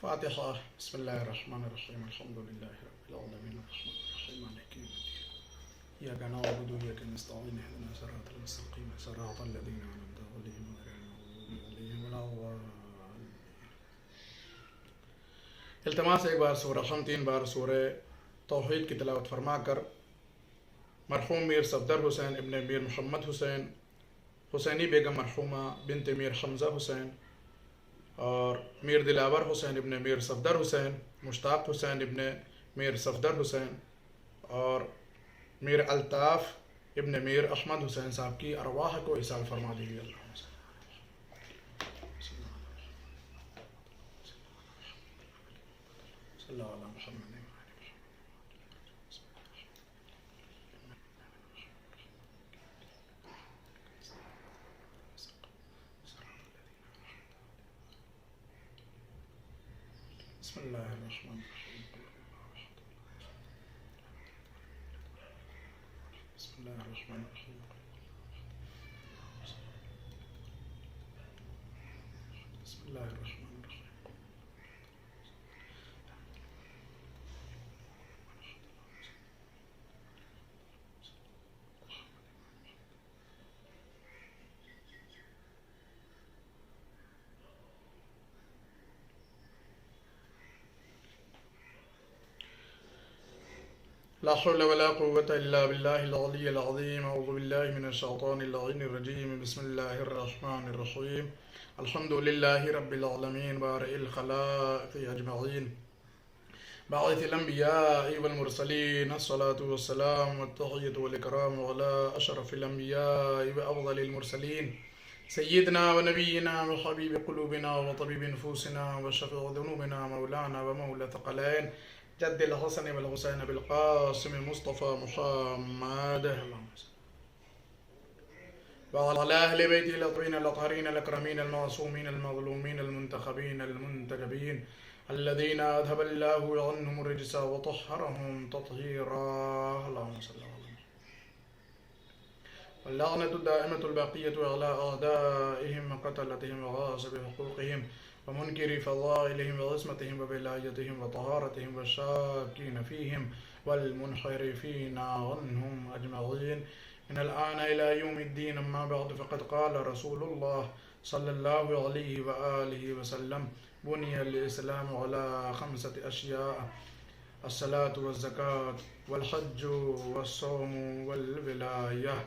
فاتحة. بسم الله الرحمن الرحيم. الحمد لله رب العالمين الرحمن الرحيم مالك يوم الدين. إياك نعبد وإياك نستعين اهدنا الصراط المستقيم صراط الذين أنعمت عليهم غير المغضوب عليهم ولا الضالين. التماس ایک بار سورہ ہم 3 بار سورہ توحید کی تلاوت فرما کر مرحوم میر صفدر حسین ابن میر محمد حسین، حسینی بیگم مرحومہ بنت میر حمزہ حسین اور میر دلاور حسین ابن میر صفدر حسین، مشتاق حسین ابن میر صفدر حسین اور میر الطاف ابن میر احمد حسین صاحب کی ارواح کو ایصال فرما دیجیے. صلی اللہ علیہ محمد. بسم اللہ الرحمن الرحیم. بسم اللہ الرحمن الرحیم. بسم اللہ الرحمن الرحیم. لا حول ولا قوة إلا بالله العلي العظيم. أعوذ بالله من الشيطان اللعين الرجيم. بسم الله الرحمن الرحيم. الحمد لله رب العالمين بارئ الخلائق أجمعين باعث الأنبياء والمرسلين. الصلاة والسلام والتحية والإكرام على أشرف الأنبياء وأفضل المرسلين سيدنا ونبينا وحبيب قلوبنا وطبيب نفوسنا وشفيع ذنوبنا مولانا ومولى ثقلين جد الحسن والحسين بالقاسم المصطفى محمد وعلى أهل بيته الأطهرين الأطهرين الأكرمين المعصومين المظلومين المنتخبين المنتجبين الذين أذهب الله عنهم الرجس وطهرهم تطهيرا. اللهم صل على محمد. واللعنة الدائمة الباقية على أعدائهم وقتلتهم وغاصب حقوقهم ومنكر فضائلهم وعصمتهم وولايتهم وطهارتهم والشاكين فيهم والمنحرفين عنهم أجمعين من الآن إلى يوم الدين. أما بعد فقد قال رسول الله صلى الله عليه وآله وسلم بني الإسلام على 5 أشياء: الصلاة والزكاة والحج والصوم والولاية.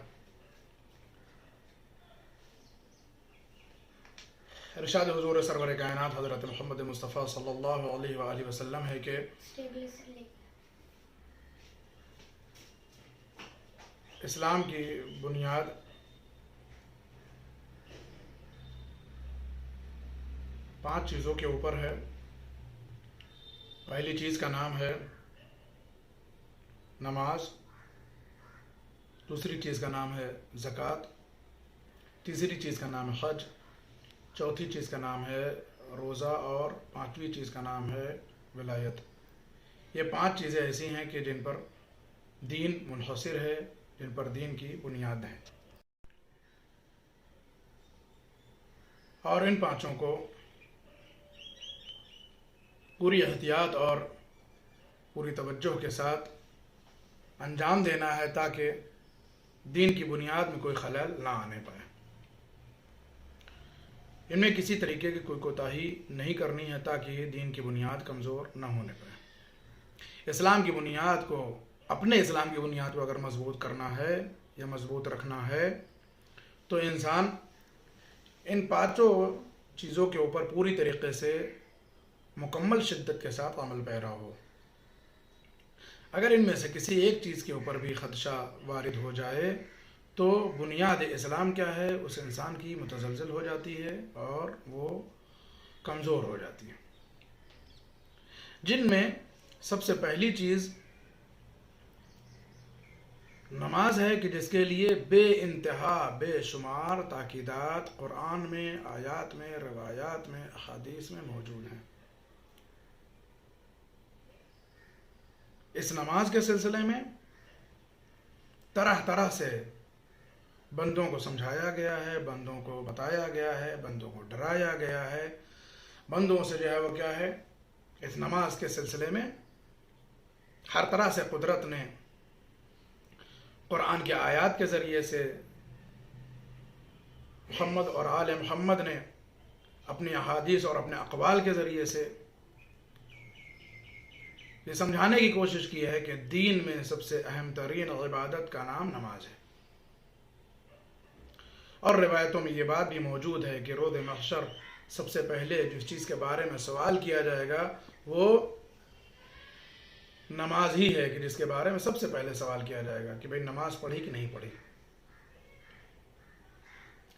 ارشاد حضور سرور کائنات حضرت محمد مصطفیٰ صلی اللہ علیہ وآلہ وسلم ہے کہ اسلام کی بنیاد پانچ چیزوں کے اوپر ہے. پہلی چیز کا نام ہے نماز، دوسری چیز کا نام ہے زکوٰۃ، تیسری چیز کا نام ہے حج، چوتھی چیز کا نام ہے روزہ اور پانچویں چیز کا نام ہے ولایت. یہ 5 چیزیں ایسی ہیں کہ جن پر دین منحصر ہے، جن پر دین کی بنیاد ہے، اور ان 5 کو پوری احتیاط اور پوری توجہ کے ساتھ انجام دینا ہے تاکہ دین کی بنیاد میں کوئی خلل نہ آنے پائے. ان میں کسی طریقے کی کوئی کوتاہی نہیں کرنی ہے تاکہ دین کی بنیاد کمزور نہ ہونے پائے. اسلام کی بنیاد کو، اپنے اسلام کی بنیاد کو اگر مضبوط کرنا ہے یا مضبوط رکھنا ہے تو انسان ان 5 چیزوں کے اوپر پوری طریقے سے مکمل شدت کے ساتھ عمل پیرا ہو. اگر ان میں سے کسی ایک چیز کے اوپر بھی خدشہ وارد ہو جائے تو بنیاد اسلام کیا ہے اس انسان کی متزلزل ہو جاتی ہے اور وہ کمزور ہو جاتی ہے. جن میں سب سے پہلی چیز نماز ہے کہ جس کے لیے بے انتہا بے شمار تاکیدات قرآن میں، آیات میں، روایات میں، احادیث میں موجود ہیں. اس نماز کے سلسلے میں طرح طرح سے بندوں کو سمجھایا گیا ہے، بندوں کو بتایا گیا ہے، بندوں کو ڈرایا گیا ہے، بندوں سے جو ہے وہ کیا ہے اس نماز کے سلسلے میں ہر طرح سے قدرت نے قرآن کے آیات کے ذریعے سے، محمد اور آل محمد نے اپنی احادیث اور اپنے اقوال کے ذریعے سے یہ سمجھانے کی کوشش کی ہے کہ دین میں سب سے اہم ترین عبادت کا نام نماز ہے۔ اور روایتوں میں یہ بات بھی موجود ہے کہ روز محشر سب سے پہلے جس چیز کے بارے میں سوال کیا جائے گا وہ نماز ہی ہے، کہ جس کے بارے میں سب سے پہلے سوال کیا جائے گا کہ بھئی نماز پڑھی کہ نہیں پڑھی،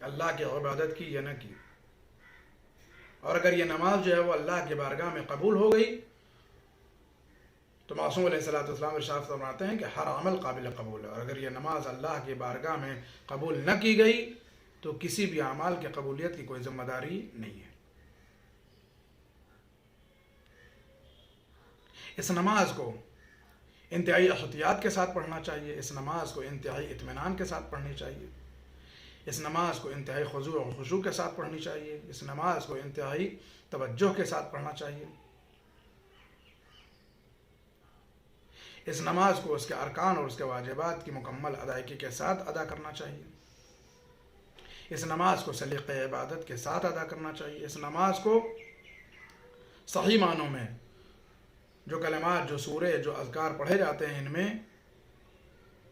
اللہ کی عبادت کی یا نہ کی۔ اور اگر یہ نماز جو ہے وہ اللہ کی بارگاہ میں قبول ہو گئی تو معصوم علیہ السلام ارشاد فرماتے ہیں کہ ہر عمل قابل قبول ہے، اور اگر یہ نماز اللہ کی بارگاہ میں قبول نہ کی گئی تو کسی بھی اعمال کی قبولیت کی کوئی ذمہ داری نہیں ہے۔ اس نماز کو انتہائی احتیاط کے ساتھ پڑھنا چاہیے، اس نماز کو انتہائی اطمینان کے ساتھ پڑھنی چاہیے، اس نماز کو انتہائی خضوع و خشوع کے ساتھ پڑھنی چاہیے، اس نماز کو انتہائی توجہ کے ساتھ پڑھنا چاہیے، اس نماز کو اس کے ارکان اور اس کے واجبات کی مکمل ادائیگی کے ساتھ ادا کرنا چاہیے، اس نماز کو سلیقہ عبادت کے ساتھ ادا کرنا چاہیے، اس نماز کو صحیح معنوں میں جو کلمات، جو سورے، جو اذکار پڑھے جاتے ہیں ان میں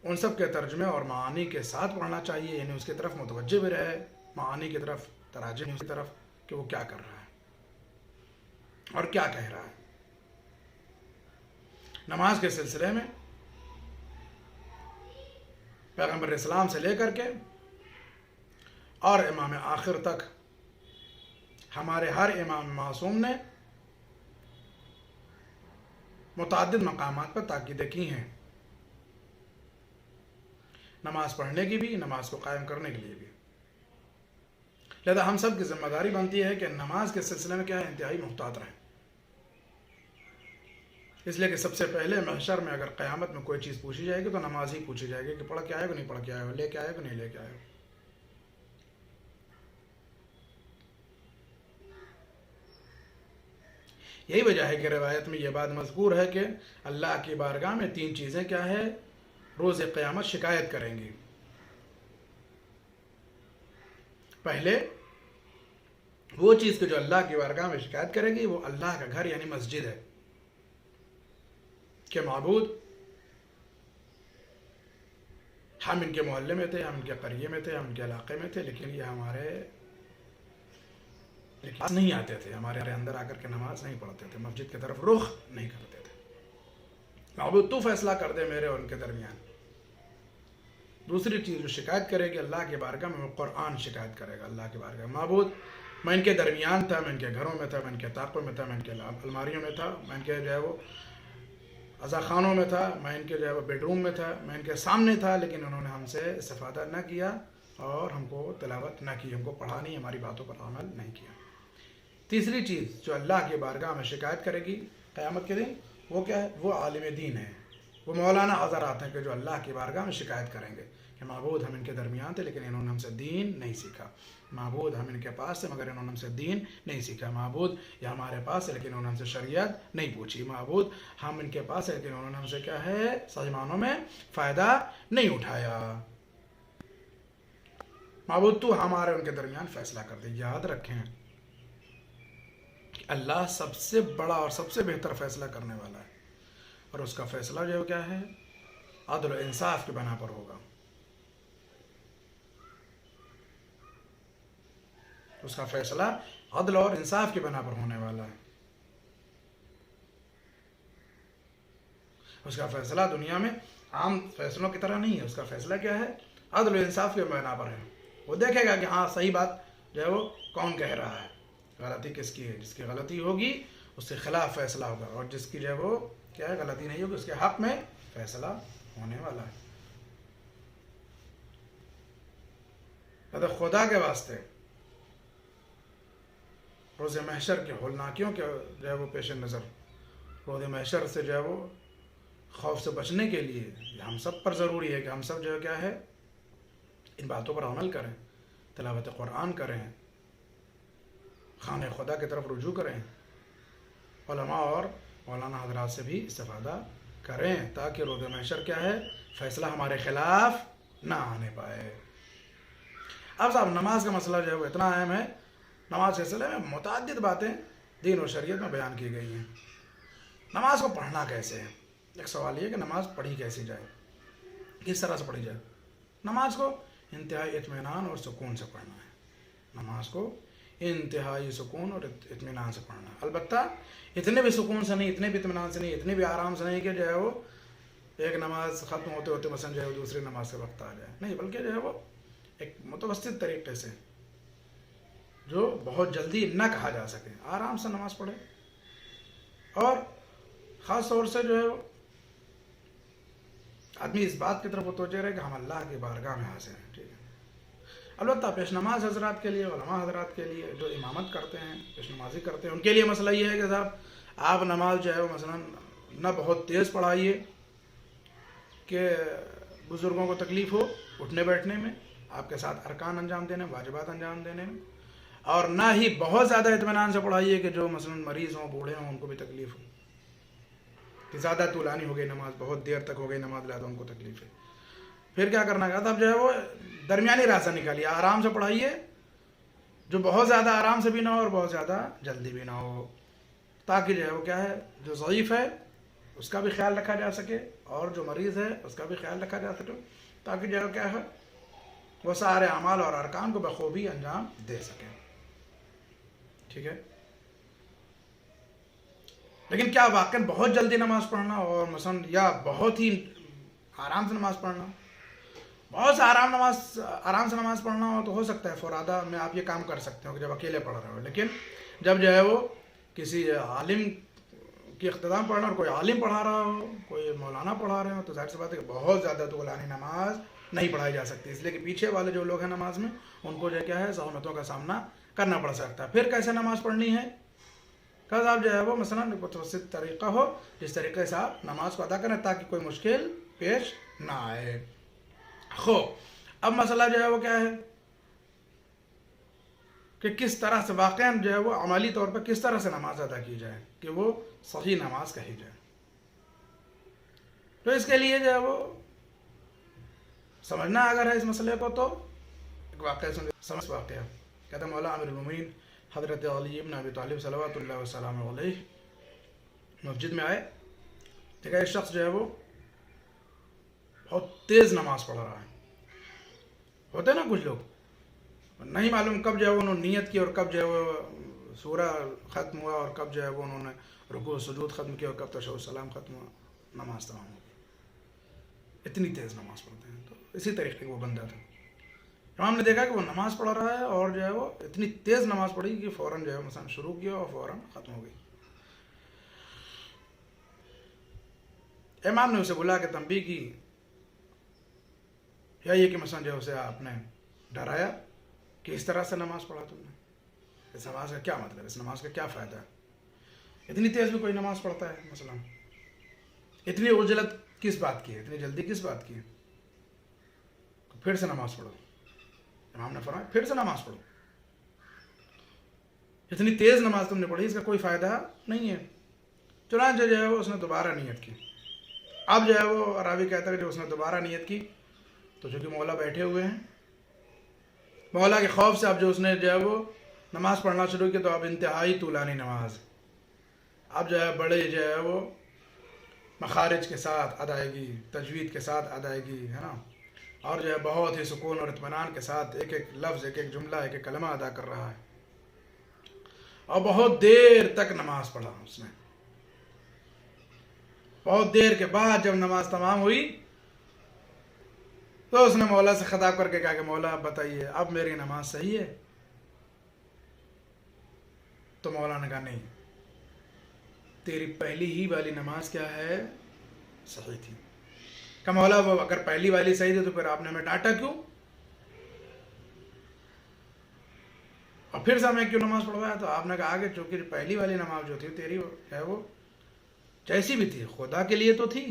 ان سب کے ترجمے اور معانی کے ساتھ پڑھنا چاہیے، یعنی اس کی طرف متوجہ بھی رہے، معانی کی طرف، تراجم کی طرف کہ وہ کیا کر رہا ہے اور کیا کہہ رہا ہے۔ نماز کے سلسلے میں پیغمبر اسلام سے لے کر کے اور امام آخر تک ہمارے ہر امام معصوم نے متعدد مقامات پر تاکیدیں کی ہیں، نماز پڑھنے کی بھی، نماز کو قائم کرنے کے لیے بھی۔ لہذا ہم سب کی ذمہ داری بنتی ہے کہ نماز کے سلسلے میں کیا ہے، انتہائی محتاط رہیں، اس لیے کہ سب سے پہلے محشر میں اگر قیامت میں کوئی چیز پوچھی جائے گی تو نماز ہی پوچھی جائے گی کہ پڑھ کے آئے گا نہیں پڑھ کے آئے گا، لے کے آئے گا نہیں لے کے آئے گا۔ یہی وجہ ہے کہ روایت میں یہ بات مذکور ہے کہ اللہ کی بارگاہ میں تین چیزیں کیا ہے، روز قیامت شکایت کریں گی۔ پہلے وہ چیز کہ جو اللہ کی بارگاہ میں شکایت کرے گی وہ اللہ کا گھر یعنی مسجد ہے، کہ معبود ہم ان کے محلے میں تھے، ہم ان کے قریے میں تھے، ہم ان کے علاقے میں تھے، لیکن یہ ہمارے پاس نہیں آتے تھے، ہمارے اندر آ کر کے نماز نہیں پڑھتے تھے، مسجد کی طرف رخ نہیں کرتے تھے۔ معبود تو فیصلہ کر دے میرے اور ان کے درمیان۔ دوسری چیز جو شکایت کرے گی اللہ کی بارگاہ میں، وہ قرآن شکایت کرے گا اللہ کی بارگاہ میں، معبود میں ان کے درمیان تھا، میں ان کے گھروں میں تھا، میں ان کے طاقوں میں تھا، میں ان کے الماریوں میں تھا، میں ان کے جو ہے وہ عزاخانوں میں تھا، میں ان کے جو ہے وہ بیڈ روم میں تھا، میں ان کے سامنے تھا، لیکن انہوں نے ہم سے استفادہ نہ کیا اور ہم کو تلاوت نہ کی، ہم کو پڑھا نہیں، ہماری باتوں پر عمل نہیں کیا۔ تیسری چیز جو اللہ کی بارگاہ میں شکایت کرے گی قیامت کے دن، وہ کیا ہے، وہ عالم دین ہے، وہ مولانا حضرات ہیں کہ جو اللہ کی بارگاہ میں شکایت کریں گے کہ معبود ہم ان کے درمیان تھے لیکن انہوں نے ہم سے دین نہیں سیکھا، معبود ہم ان کے پاس تھے مگر انہوں نے ہم سے دین نہیں سیکھا، معبود یہ ہمارے پاس ہے لیکن انہوں نے ہم سے شریعت نہیں پوچھی، معبود ہم ان کے پاس ہے لیکن انہوں نے ہم سے کیا ہے، صحیح معنوں میں فائدہ نہیں اٹھایا۔ معبود تو ہمارے ان کے درمیان فیصلہ کر دے۔ یاد رکھیں کہ اللہ سب سے بڑا اور سب سے بہتر فیصلہ کرنے والا ہے، اور اس کا فیصلہ جو کیا ہے، عدل و انصاف کی بنا پر ہوگا، اس کا فیصلہ عدل اور انصاف کی بنا پر ہونے والا ہے۔ اس کا فیصلہ دنیا میں عام فیصلوں کی طرح نہیں ہے، اس کا فیصلہ کیا ہے، عدل و انصاف کی بنا پر ہے۔ وہ دیکھے گا کہ ہاں صحیح بات جو ہے وہ کون کہہ رہا ہے، غلطی کس کی ہے، جس کی غلطی ہوگی اس کے خلاف فیصلہ ہوگا، اور جس کی جو ہے وہ کیا ہے غلطی نہیں ہوگی اس کے حق میں فیصلہ ہونے والا ہے۔ خدا کے واسطے روز محشر کے ہولناکیوں کے جو ہے وہ پیش نظر، روز محشر سے جو ہے وہ خوف سے بچنے کے لیے ہم سب پر ضروری ہے کہ ہم سب جو ہے کیا ہے، ان باتوں پر عمل کریں، تلاوت قرآن کریں، خانہ خدا کی طرف رجوع کریں، علماء اور مولانا حضرات سے بھی استفادہ کریں تاکہ روز محشر کیا ہے فیصلہ ہمارے خلاف نہ آنے پائے۔ اب صاحب نماز کا مسئلہ جو ہے وہ اتنا اہم ہے، نماز کے سلسلے میں متعدد باتیں دین و شریعت میں بیان کی گئی ہیں۔ نماز کو پڑھنا کیسے ہے؟ ایک سوال یہ کہ نماز پڑھی کیسے جائے، کس طرح سے پڑھی جائے؟ نماز کو انتہائی اطمینان اور سکون سے پڑھنا ہے، نماز کو انتہائی سکون اور اطمینان سے پڑھنا ہے۔ البتہ اتنے بھی سکون سے نہیں، اتنے بھی اطمینان سے نہیں، اتنے بھی آرام سے نہیں کہ جو ہے وہ ایک نماز ختم ہوتے ہوتے مثلا جو ہے وہ دوسری نماز کا وقت آ جائے، نہیں، بلکہ جو ہے وہ ایک متوسط طریقے سے جو بہت جلدی نہ کہا جا سکے، آرام سے نماز پڑھے، اور خاص طور سے جو ہے آدمی اس بات کی طرف متوجہ رہے کہ ہم اللہ کی بارگاہ میں حاضر ہیں، ٹھیک ہے۔ البتہ پیش نماز حضرات کے لیے، علماء حضرات کے لیے جو امامت کرتے ہیں، پیش نمازی کرتے ہیں، ان کے لیے مسئلہ یہ ہے کہ صاحب آپ نماز جو ہے وہ مثلا نہ بہت تیز پڑھائیے کہ بزرگوں کو تکلیف ہو اٹھنے بیٹھنے میں، آپ کے ساتھ ارکان انجام دینے، واجبات انجام دینے میں، اور نہ ہی بہت زیادہ اطمینان سے پڑھائیے کہ جو مثلا مریض ہوں، بوڑھے ہوں، ان کو بھی تکلیف ہو کہ زیادہ طولانی ہو گئی نماز، بہت دیر تک ہو گئی نماز، لہذا ان کو تکلیف ہے۔ پھر کیا کرنا ہے؟ اب جو ہے وہ درمیانی راستہ نکالیے، آرام سے پڑھائیے، جو بہت زیادہ آرام سے بھی نہ ہو اور بہت زیادہ جلدی بھی نہ ہو، تاکہ جو ہے وہ کیا ہے، جو ضعیف ہے اس کا بھی خیال رکھا جا سکے اور جو مریض ہے اس کا بھی خیال رکھا جا سکے، تاکہ جو ہے کیا ہے وہ سارے اعمال اور ارکان کو بخوبی انجام دے سکے، ٹھیک ہے۔ لیکن کیا واقعا بہت جلدی نماز پڑھنا اور مثلا یا بہت ہی آرام سے نماز پڑھنا، بہت سے آرام سے نماز پڑھنا ہو تو ہو سکتا ہے فرادہ میں آپ یہ کام کر سکتے ہو کہ جب اکیلے پڑھ رہے ہو، لیکن جب جو ہے وہ کسی عالم کی اقتدام پڑھنا اور کوئی عالم پڑھا رہا ہو، کوئی مولانا پڑھا رہے ہو، تو ظاہر سی بات ہے کہ بہت زیادہ طولانی نماز نہیں پڑھائی جا سکتی، اس لیے کہ پیچھے والے جو لوگ ہیں نماز میں ان کو جو کیا ہے زحمتوں کا سامنا کرنا پڑ سکتا ہے۔ پھر کیسے نماز پڑھنی ہے؟ کہ آپ جو ہے وہ مثلا متوسط طریقہ ہو جس طریقے سے آپ نماز کو ادا کریں تاکہ کوئی مشکل پیش نہ آئے۔ اب مسئلہ جو ہے وہ کیا ہے کہ کس طرح سے واقعا جو ہے وہ عملی طور پر کس طرح سے نماز ادا کی جائے کہ وہ صحیح نماز کہی جائے۔ تو اس کے لیے جو ہے وہ سمجھنا اگر ہے اس مسئلے کو تو ایک واقعہ سمجھ واقعہ کہتا مولا امیر المومنین حضرت علی بن ابی طالب صلوات اللہ وسلم علیہ مسجد میں آئے، دیکھا ایک شخص جو ہے وہ بہت تیز نماز پڑھ رہا ہے۔ ہوتے ہیں نا کچھ لوگ نہیں معلوم کب جو ہے وہ انہوں نے نیت کی اور کب جو ہے وہ سورہ ختم ہوا اور کب جو ہے وہ انہوں نے رکوع سجود ختم کیا اور کب تشہد السلام ختم ہوا، نماز تمام ہو گئی، اتنی تیز نماز پڑھتے ہیں۔ تو اسی طریقے کا وہ بندہ تھا، امام نے دیکھا کہ وہ نماز پڑھ رہا ہے اور جو ہے وہ اتنی تیز نماز پڑھی کہ فوراً جو ہے مثلا شروع کیا اور فوراً ختم ہو گئی۔ امام نے اسے بلا کے تنبیہ کی، یا یہ کہ مثلا جو اسے آپ نے ڈرایا کہ اس طرح سے نماز پڑھا تم نے، اس نماز کا کیا مطلب ہے، اس نماز کا کیا فائدہ ہے، اتنی تیز بھی کوئی نماز پڑھتا ہے، مثلا اتنی عجلت کس بات کی ہے، اتنی جلدی کس بات کی ہے، پھر سے نماز پڑھو۔ امام نے فرمایا پھر سے نماز پڑھو، اتنی تیز نماز تم نے پڑھی اس کا کوئی فائدہ نہیں ہے۔ چنانچہ جو ہے وہ اس نے دوبارہ نیت کی۔ اب جو ہے وہ راوی کہتا ہے کہ جب اس نے دوبارہ نیت کی تو چونکہ مولا بیٹھے ہوئے ہیں، مولا کے خوف سے اب جو اس نے جو ہے وہ نماز پڑھنا شروع کی، تو اب انتہائی طولانی نماز، اب جو ہے بڑے جو ہے وہ مخارج کے ساتھ ادائیگی، تجوید کے ساتھ ادائیگی ہے نا، اور جو ہے بہت ہی سکون اور اطمینان کے ساتھ ایک ایک لفظ، ایک ایک جملہ، ایک ایک کلمہ ادا کر رہا ہے، اور بہت دیر تک نماز پڑھا اس نے۔ بہت دیر کے بعد جب نماز تمام ہوئی تو اس نے مولا سے خطاب کر کے کہا کہ مولا اب بتائیے اب میری نماز صحیح ہے؟ تو مولا نے کہا نہیں، تیری پہلی ہی والی نماز کیا ہے، صحیح تھی۔ کہ مولا وہ اگر پہلی والی صحیح تھی تو پھر آپ نے ہمیں ڈانٹا کیوں اور پھر سے ہمیں کیوں نماز پڑھوایا؟ تو آپ نے کہا کہ چونکہ پہلی والی نماز جو تھی تیری ہے وہ جیسی بھی تھی خدا کے لیے تو تھی،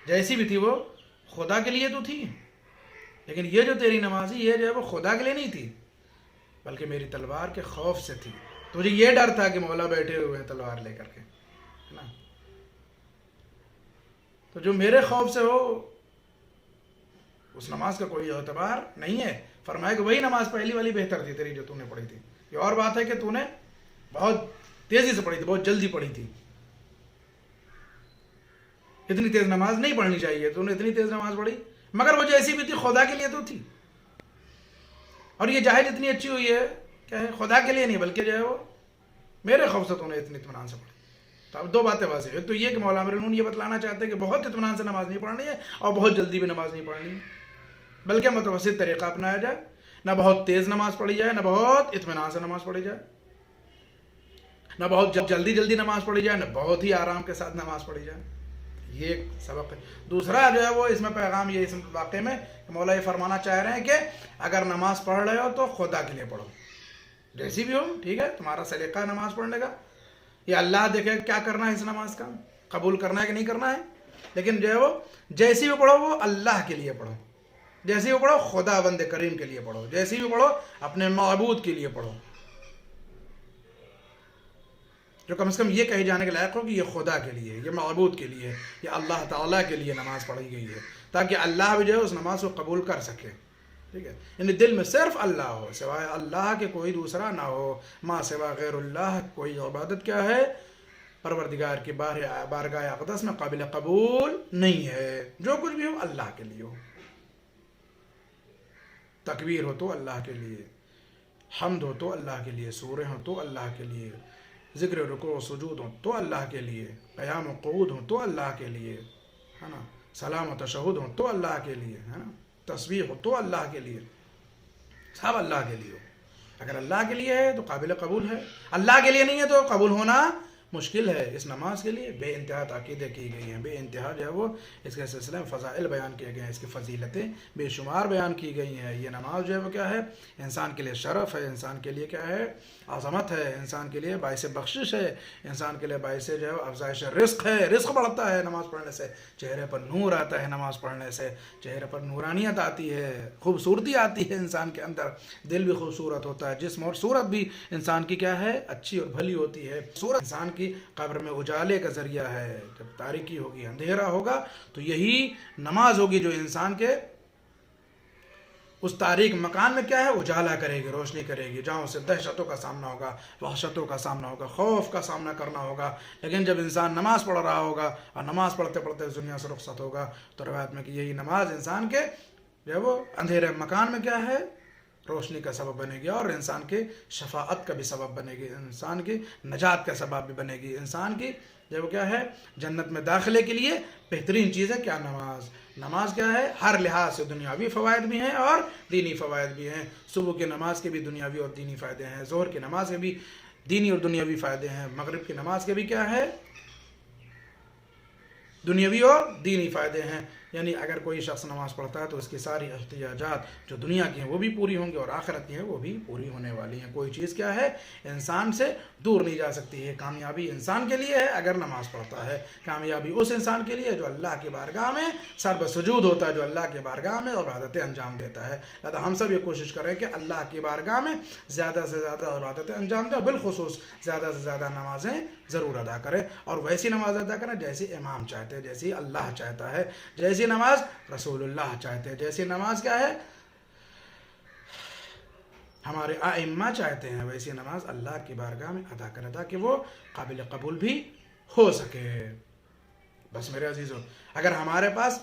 جیسی بھی تھی وہ خدا کے لیے تو تھی، لیکن یہ جو تیری نماز ہے یہ جو ہے وہ خدا کے لیے نہیں تھی بلکہ میری تلوار کے خوف سے تھی، تو مجھے یہ ڈر تھا کہ مولا بیٹھے ہوئے ہیں تلوار لے کر کے، ہے نا. تو جو میرے خوف سے ہو اس نماز کا کوئی اعتبار نہیں ہے. فرمایا کہ وہی نماز پہلی والی بہتر تھی تیری جو تو نے پڑھی تھی. یہ اور بات ہے کہ تو نے بہت تیزی سے پڑھی تھی، بہت جلدی پڑھی تھی. اتنی تیز نماز نہیں پڑھنی چاہیے، تو نے اتنی تیز نماز پڑھی، مگر وہ جیسی بھی تھی خدا کے لیے تو تھی. اور یہ جاہل اتنی اچھی ہوئی ہے کیا ہے، خدا کے لیے نہیں بلکہ جو ہے وہ میرے خوف سے تو نے اتنی اطمینان سے پڑھی. تو اب دو باتیں واضح ہیں. تو یہ کہ مولا امرالمومنین یہ بتلانا چاہتے ہیں کہ بہت اطمینان سے نماز نہیں پڑھنی ہے اور بہت جلدی بھی نماز نہیں پڑھنی ہے، بلکہ متوسط طریقہ اپنایا جائے. نہ بہت تیز نماز پڑھی جائے، نہ بہت اطمینان سے نماز پڑھی جائے، نہ بہت جلدی نماز پڑھی جائے، نہ بہت ہی آرام کے ساتھ نماز پڑھی جائے. یہ ایک سبق ہے. دوسرا جو ہے وہ اس میں پیغام یہ اس واقعے میں کہ مولا یہ فرمانا چاہ رہے ہیں کہ اگر نماز پڑھ رہے ہو تو خدا کے لیے پڑھو، جیسی بھی ہو. ٹھیک ہے، تمہارا سلیقہ ہے نماز پڑھنے کا، یہ اللہ دیکھے کیا کرنا ہے اس نماز کا، قبول کرنا ہے کہ نہیں کرنا ہے. لیکن جو ہے وہ جیسی بھی پڑھو وہ اللہ کے لیے پڑھو، جیسی بھی پڑھو خدا بند کریم کے لیے پڑھو، جیسی بھی پڑھو اپنے معبود کے لیے پڑھو، جو کم سے کم یہ کہے جانے کے لائق ہو کہ یہ خدا کے لیے، یہ معبود کے لیے، یہ اللہ تعالیٰ کے لیے نماز پڑھی گئی ہے، تاکہ اللہ بھی جو ہے اس نماز کو قبول کر سکے. ٹھیک ہے، یعنی دل میں صرف اللہ ہو، سوائے اللہ کے کوئی دوسرا نہ ہو. ما سوا غیر اللہ کوئی عبادت کیا ہے، پروردگار کی بارگاہ اقدس میں قابل قبول نہیں ہے. جو کچھ بھی ہو اللہ کے لیے ہو. تکبیر ہو تو اللہ کے لیے، حمد ہو تو اللہ کے لیے، سورہ ہو تو اللہ کے لیے، ذکر رکوع و سجود ہو تو اللہ کے لیے، قیام و قعود ہو تو اللہ کے لیے، ہے نا، سلام و تشہد ہو تو اللہ کے لیے، ہے نا، تسبیح ہو تو اللہ کے لیے، سب اللہ کے لیے ہو. اگر اللہ کے لیے ہے تو قابل قبول ہے، اللہ کے لیے نہیں ہے تو قبول ہونا مشکل ہے. اس نماز کے لیے بے انتہا تاکیدیں کی گئی ہیں، بے انتہا جو ہے وہ اس کے سلسلے میں فضائل بیان کیے گئے ہیں، اس کی فضیلتیں بے شمار بیان کی گئی ہیں. یہ نماز جو ہے وہ کیا ہے، انسان کے لیے شرف ہے، انسان کے لیے کیا ہے، عظمت ہے، انسان کے لیے باعث بخشش ہے، انسان کے لیے باعث جو ہے افزائش رزق ہے. رزق بڑھتا ہے نماز پڑھنے سے، چہرے پر نور آتا ہے نماز پڑھنے سے، چہرے پر نورانیت آتی ہے، خوبصورتی آتی ہے انسان کے اندر، دل بھی خوبصورت ہوتا ہے، جسم اور صورت بھی انسان کی کیا ہے، اچھی اور بھلی ہوتی ہے. صورت انسان کی قبر میں اجالے کا ذریعہ ہے. جب تاریکی ہوگی، اندھیرا ہوگا، تو یہی نماز ہوگی جو انسان کے اس تاریک مکان میں کیا ہے، اجالا کرے گی، روشنی کرے گی، جہاں اسے دہشتوں کا سامنا ہوگا، وحشتوں کا سامنا ہوگا، خوف کا سامنا کرنا ہوگا. لیکن جب انسان نماز پڑھ رہا ہوگا اور نماز پڑھتے پڑھتے اس دنیا سے رخصت ہوگا، تو روایت میں کہ یہی نماز انسان کے جو ہے وہ اندھیرے مکان میں کیا ہے، روشنی کا سبب بنے گی، اور انسان کے شفاعت کا بھی سبب بنے گی، انسان کی نجات کا سبب بھی بنے گی، انسان کی جو کیا ہے جنت میں داخلے کے لیے بہترین چیز ہے کیا، نماز. نماز کیا ہے، ہر لحاظ سے دنیاوی فوائد بھی ہیں اور دینی فوائد بھی ہیں. صبح کی نماز کے بھی دنیاوی اور دینی فائدے ہیں، ظہر کی نماز کے بھی دینی اور دنیاوی فائدے ہیں، مغرب کی نماز کے بھی کیا ہے، دنیاوی اور دینی فائدے ہیں. یعنی اگر کوئی شخص نماز پڑھتا ہے تو اس کی ساری احتیاجات جو دنیا کی ہیں وہ بھی پوری ہوں گی اور آخرت کی ہیں وہ بھی پوری ہونے والی ہیں. کوئی چیز کیا ہے انسان سے دور نہیں جا سکتی ہے. کامیابی انسان کے لیے ہے اگر نماز پڑھتا ہے، کامیابی اس انسان کے لیے جو اللہ کی بارگاہ میں سر بسجود ہوتا ہے، جو اللہ کی بارگاہ میں عبادتیں انجام دیتا ہے. لہذا ہم سب یہ کوشش کریں کہ اللہ کی بارگاہ میں زیادہ سے زیادہ عبادتیں انجام دیں، بالخصوص زیادہ سے زیادہ نمازیں ضرور ادا کریں، اور ویسی نماز ادا کریں جیسی امام چاہتے ہیں، جیسی اللہ چاہتا ہے، جیسی نماز رسول اللہ چاہتے ہیں، جیسی نماز کیا ہے ہمارے ائمہ چاہتے ہیں، ویسی نماز اللہ کی بارگاہ میں ادا کریں تاکہ وہ قابل قبول بھی ہو سکے. بس میرے عزیزو، اگر ہمارے پاس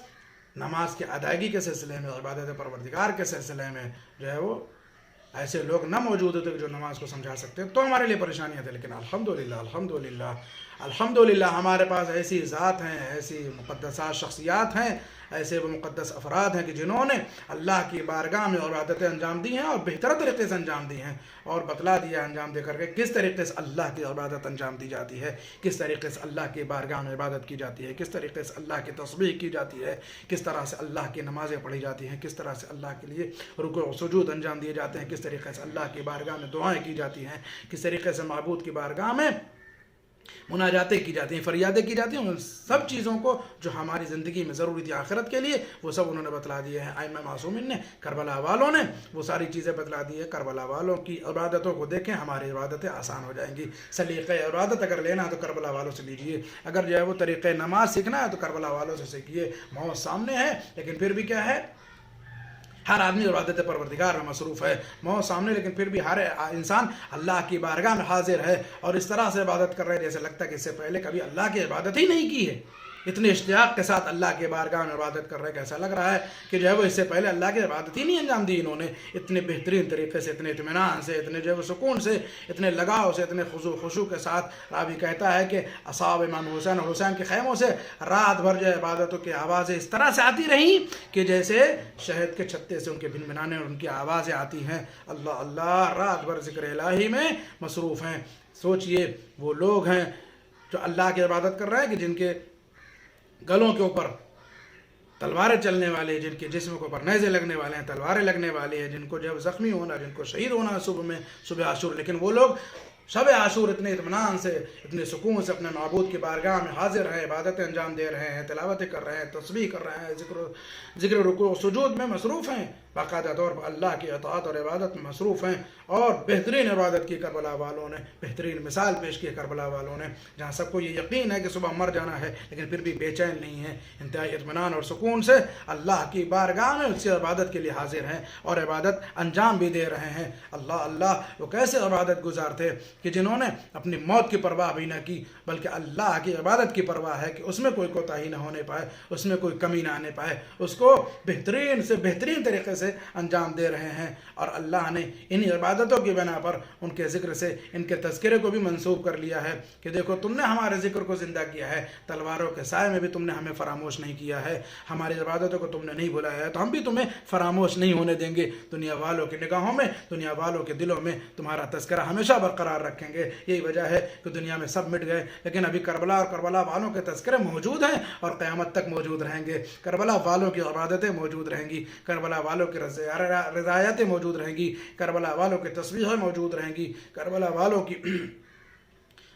نماز کی ادائیگی کے سلسلے میں، عبادت پروردگار کے سلسلے میں جو ہے وہ ایسے لوگ نہ موجود ہوتے جو نماز کو سمجھا سکتے تو ہمارے لیے پریشانیاں تھیں. لیکن الحمدللہ ہمارے پاس ایسی ذات ہیں، ایسی مقدسات شخصیات ہیں، ایسے وہ مقدس افراد ہیں کہ جنہوں نے اللہ کی بارگاہ میں عبادتیں انجام دی ہیں اور بہتر طریقے سے انجام دی ہیں، اور بتلا دیا انجام دے کر کے کس طریقے سے اللہ کی عبادت انجام دی جاتی ہے، کس طریقے سے اللہ کی بارگاہ میں عبادت کی جاتی ہے، کس طریقے سے اللہ کی تسبیح کی جاتی ہے، کس طرح سے اللہ کی نمازیں پڑھی جاتی ہیں، کس طرح سے اللہ کے لیے رکوع و سجود انجام دیے جاتے ہیں، کس طریقے سے اللہ کی بارگاہ میں دعائیں کی جاتی ہیں، کس طریقے سے معبود کی بارگاہ میں مناجاتیں کی جاتی ہیں، فریادیں کی جاتی ہیں، ان سب چیزوں کو جو ہماری زندگی میں ضروری تھی آخرت کے لیے وہ سب انہوں نے بتلا دیے ہیں۔ ائمہ معصومین نے، کربلا والوں نے وہ ساری چیزیں بتلا دی ہیں۔ کربلا والوں کی عبادتوں کو دیکھیں، ہماری عبادتیں آسان ہو جائیں گی۔ سلیقہ عبادت اگر لینا ہے تو کربلا والوں سے لیجئے، اگر جو ہے وہ طریقہ نماز سیکھنا ہے تو کربلا والوں سے سیکھیے۔ موت سامنے ہے لیکن پھر بھی کیا ہے، ہر آدمی عبادت پروردگار میں مصروف ہے، موت سامنے لیکن پھر بھی ہر انسان اللہ کی بارگاہ میں حاضر ہے اور اس طرح سے عبادت کر رہے ہیں جیسے لگتا ہے کہ اس سے پہلے کبھی اللہ کی عبادت ہی نہیں کی ہے۔ اتنے اشتیاق کے ساتھ اللہ کی بارگاہ میں عبادت کر رہے ہیں کہ ایسا لگ رہا ہے کہ جو ہے وہ اس سے pہلے اللہ کی عبادت ہی نہیں انجام دی انہوں نے۔ اتنے بہترین طریقے سے، اتنے اطمینان سے، اتنے جو ہے وہ سکون سے، اتنے لگاؤ سے، اتنے خشوع کے ساتھ راوی کہتا ہے کہ اصحاب امام حسین اور حسین کے خیموں سے رات بھر جو ہے عبادتوں کی آوازیں اس طرح سے آتی رہیں کہ جیسے شہد کے چھتے سے ان کے بنبنانے اور ان کی آوازیں آتی ہیں۔ اللہ اللہ، رات بھر ذکر الہی میں مصروف ہیں۔ سوچئے وہ لوگ ہیں جو اللہ کی عبادت کر رہے ہیں کہ جن کے گلوں کے اوپر تلواریں چلنے والے ہیں، جن کے جسم کے اوپر نیزے لگنے والے ہیں، تلواریں لگنے والے ہیں، جن کو جو زخمی ہونا، جن کو شہید ہونا ہے صبح عاشور، لیکن وہ لوگ شب عاشور اتنے اطمینان سے، اتنے سکون سے اپنے معبود کی بارگاہ میں حاضر ہیں، عبادتیں انجام دے رہے ہیں، تلاوتیں کر رہے ہیں، تسبیح کر رہے ہیں، ذکر رکوع و سجود میں مصروف ہیں، باقاعدہ طور پر اللہ کی اطاعت اور عبادت میں مصروف ہیں۔ اور بہترین عبادت کی کربلا والوں نے، بہترین مثال پیش کی کربلا والوں نے، جہاں سب کو یہ یقین ہے کہ صبح مر جانا ہے لیکن پھر بھی بے چین نہیں ہے، انتہائی اطمینان اور سکون سے اللہ کی بارگاہ میں اس عبادت کے لیے حاضر ہیں اور عبادت انجام بھی دے رہے ہیں۔ اللہ اللہ، وہ کیسے عبادت گزار تھے کہ جنہوں نے اپنی موت کی پرواہ بھی نہ کی بلکہ اللہ کی عبادت کی پرواہ ہے کہ اس میں کوئی کوتاہی نہ ہونے پائے، اس میں کوئی کمی نہ آنے پائے، اس کو بہترین سے بہترین طریقے سے انجام دے رہے ہیں۔ اور اللہ نے انہی عبادتوں کی بنا پر ان کے ذکر سے ان کے تذکرے کو بھی منسوب کر لیا ہے کہ دیکھو تم نے ہمارے ذکر کو زندہ کیا ہے، تلواروں کے سائے میں بھی تم نے ہمیں فراموش نہیں کیا ہے، ہماری عبادتوں کو تم نے نہیں بلایا ہے، تو ہم بھی تمہیں فراموش نہیں ہونے دیں گے۔ دنیا والوں کی نگاہوں میں، دنیا والوں کے دلوں میں تمہارا تذکرہ ہمیشہ برقرار رکھیں گے۔ یہی وجہ ہے کہ دنیا میں سب مٹ گئے لیکن ابھی کربلا اور کربلا والوں کے تذکرے موجود ہیں اور قیامت تک موجود رہیں گے۔ کربلا والوں کی عبادتیں موجود رہیں گی، کربلا والوں کی رضایتیں موجود رہیں گی، کربلا والوں کی تسبیحیں موجود رہیں گی، کربلا والوں کی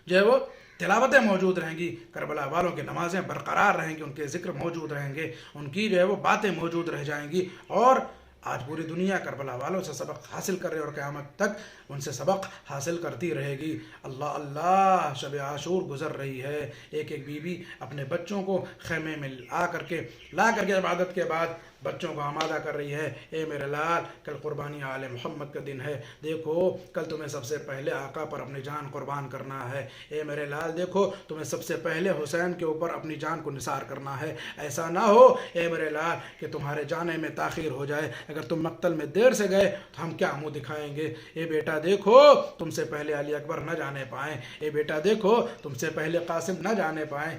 جو ہے وہ تلاوتیں موجود رہیں گی، کربلا والوں کی نمازیں برقرار رہیں گی، ان کے ذکر موجود رہیں گے، ان کی جو ہے وہ باتیں موجود رہ جائیں گی۔ اور آج پوری دنیا کربلا والوں سے سبق حاصل کر رہے اور قیامت تک ان سے سبق حاصل کرتی رہے گی۔ اللہ اللہ، شب عاشور گزر رہی ہے، ایک ایک بیوی اپنے بچوں کو خیمے میں لا کر کے عبادت کے بعد بچوں کو آمادہ کر رہی ہے۔ اے میرے لال، کل قربانی آل محمد کا دن ہے، دیکھو کل تمہیں سب سے پہلے آقا پر اپنی جان قربان کرنا ہے۔ اے میرے لال، دیکھو تمہیں سب سے پہلے حسین کے اوپر اپنی جان کو نثار کرنا ہے۔ ایسا نہ ہو اے میرے لال کہ تمہارے جانے میں تاخیر ہو جائے، اگر تم مقتل میں دیر سے گئے تو ہم کیا منہ دکھائیں گے۔ اے بیٹا دیکھو تم سے پہلے علی اکبر نہ جانے پائیں، اے بیٹا دیکھو تم سے پہلے قاسم نہ جانے پائیں،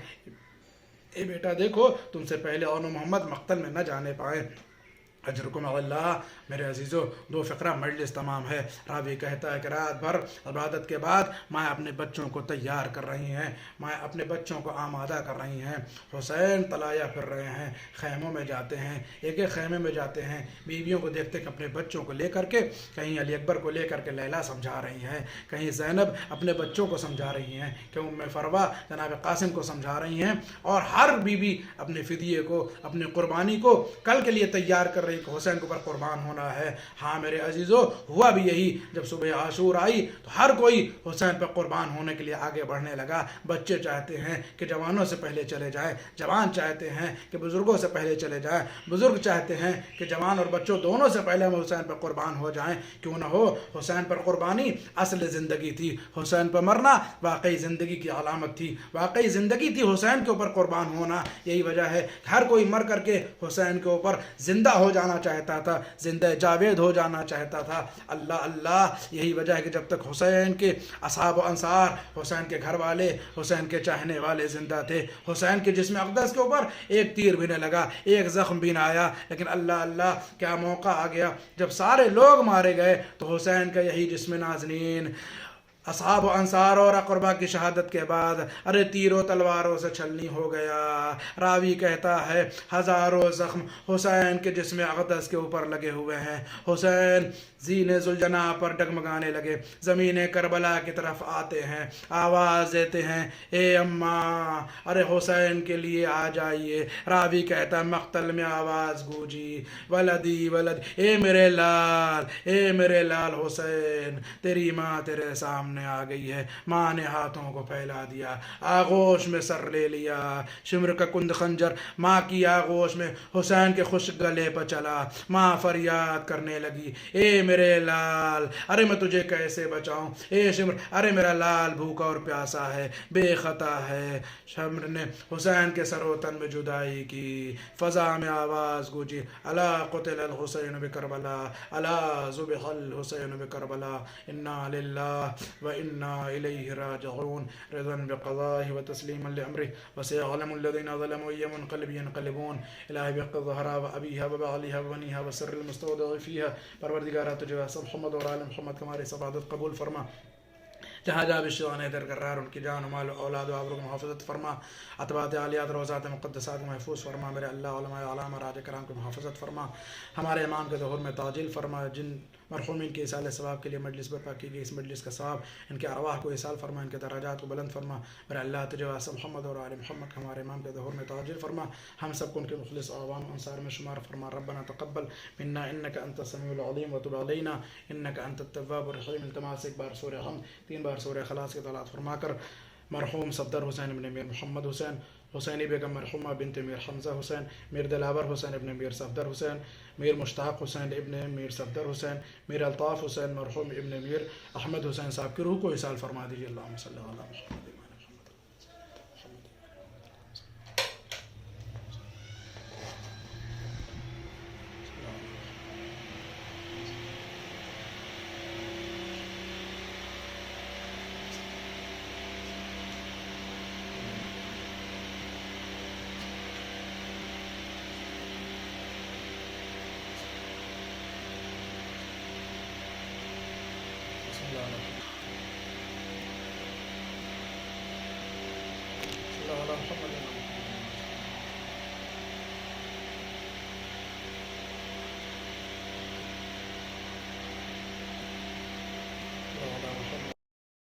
اے بیٹا دیکھو تم سے پہلے اون محمد مقتل میں نہ جانے پائیں۔ اجرکم اللہ۔ میرے عزیزو، دو فقرہ مجلس تمام ہے۔ راوی کہتا ہے کہ رات بھر عبادت کے بعد ماں اپنے بچوں کو تیار کر رہی ہیں، ماں اپنے بچوں کو آمادہ کر رہی ہیں۔ حسین طلایہ پھر رہے ہیں، خیموں میں جاتے ہیں، ایک ایک خیمے میں جاتے ہیں، بیویوں کو دیکھتے کہ اپنے بچوں کو لے کر کے کہیں علی اکبر کو لے کر کے لیلا سمجھا رہی ہیں، کہیں زینب اپنے بچوں کو سمجھا رہی ہیں، کہ ام فروہ جناب قاسم کو سمجھا رہی ہیں، اور ہر بیوی اپنے فدیے کو، اپنی قربانی کو کل کے لیے تیار کر رہی کہ حسین کے اوپر قربان ہونا ہے۔ ہاں میرے عزیزو، ہوا بھی یہی، جب صبح عاشور آئی تو ہر کوئی حسین پر قربان ہونے کے لیے آگے بڑھنے لگا۔ بچے چاہتے ہیں کہ جوانوں سے پہلے چلے جائیں، جوان چاہتے ہیں کہ بزرگوں سے پہلے چلے جائیں، بزرگ چاہتے ہیں کہ جوان اور بچوں دونوں سے پہلے ہم حسین پر قربان ہو جائیں۔ کیوں نہ ہو، حسین پر قربانی اصل زندگی تھی، حسین پر مرنا واقعی زندگی کی علامت تھی، واقعی زندگی تھی حسین کے اوپر قربان ہونا۔ یہی وجہ ہے ہر کوئی مر کر کے حسین کے اوپر زندہ ہو جانا چاہتا تھا، زندہ جاوید ہو جانا چاہتا تھا۔ اللہ اللہ، یہی وجہ ہے کہ جب تک حسین کے اصحاب و انصار، حسین کے گھر والے، حسین کے چاہنے والے زندہ تھے، حسین کے جسم اقدس کے اوپر ایک تیر بھی نہ لگا، ایک زخم بھی نہ آیا۔ لیکن اللہ اللہ، کیا موقع آ گیا جب سارے لوگ مارے گئے تو حسین کا یہی جسم نازنین اصحاب و انصار اور اقربا کی شہادت کے بعد ارے تیروں تلواروں سے چھلنی ہو گیا۔ راوی کہتا ہے ہزاروں زخم حسین کے جسم اقدس کے اوپر لگے ہوئے ہیں، حسین زین ذوالجناح پر ڈگمگانے لگے، زمین کربلا کی طرف آتے ہیں، آواز دیتے ہیں اے اماں، ارے حسین کے لیے آ جائیے۔ راوی کہتا ہے مقتل میں آواز گونجی، ولدی ولد، اے میرے لال، اے میرے لال حسین، تیری ماں تیرے سامنے آ گئی ہے۔ ماں نے ہاتھوں کو پھیلا دیا، آغوش میں سر لے لیا، شمر کا کند خنجر ماں کی آغوش میں حسین کے خشک گلے پر چلا۔ ماں فریاد کرنے لگی اے میرے لال، ارے میں تجھے کیسے بچاؤں، اے شمر، ارے میرا لال بھوکا اور پیاسا ہے، بے خطا ہے۔ شمر نے حسین کے سر و تن میں جدائی کی، فضا میں آواز گونجی، الا قتل الحسین بکربلا، الا ذبح الحسین بکربلا، انا للہ و انا الیہ راجعون، رضا بقضائہ و تسلیما لامرہ، وسيعلم الذين ظلموا أي منقلب ينقلبون، الہی بحق الزہرا و ابیہا و بعلیہا و بنیہا و سر المستودع فیہا، پروردگارہ تجھے واسطہ محمد اور آل محمد کا ہماری سعادت قبول فرما، جہاں جہاں بشیوان درقرار ان کی جان و مال و اولاد و آبرو کی محافظت فرما، اتباعات عالیات روزات مقدسات کو محفوظ فرما، میرے اللہ علماء علامہ راج کرام کی محافظت فرما، ہمارے امام کے ظہور میں تعجیل فرما، جن مرحومین کے ایصال ثواب کے لیے مجلس برپا کی گئی، اس مجلس کا ثواب ان کے ارواح کو ایصال فرما، ان کے درجات کو بلند فرما، میرے اللہ تجھے واسطہ محمد اور آل محمد ہمارے امام کے ظہور میں تعجیل فرما، ہم سب کو ان کے مخلص عوام انصار میں شمار فرما، ربنا تقبل منا انک انت السمیع العلیم وتب علینا انک انت التواب الرحیم۔ التماس ایک بار سورہ حمد، 3 بار سورہ اخلاص کی طاعت فرما کر مرحوم صفدر حسین ابن میر محمد حسین، حسینی بیگم مرحومہ بنت میر حمزہ حسین، میر دلاور حسین ابن میر صفدر حسین، میر مشتاق حسین ابن میر صفدر حسین، میر الطاف حسین مرحوم ابن میر احمد حسین صاحب کی روح کو ایصال فرما دیجیے۔ اللہم صلی علی محمد۔ اللہ علیہ محمد۔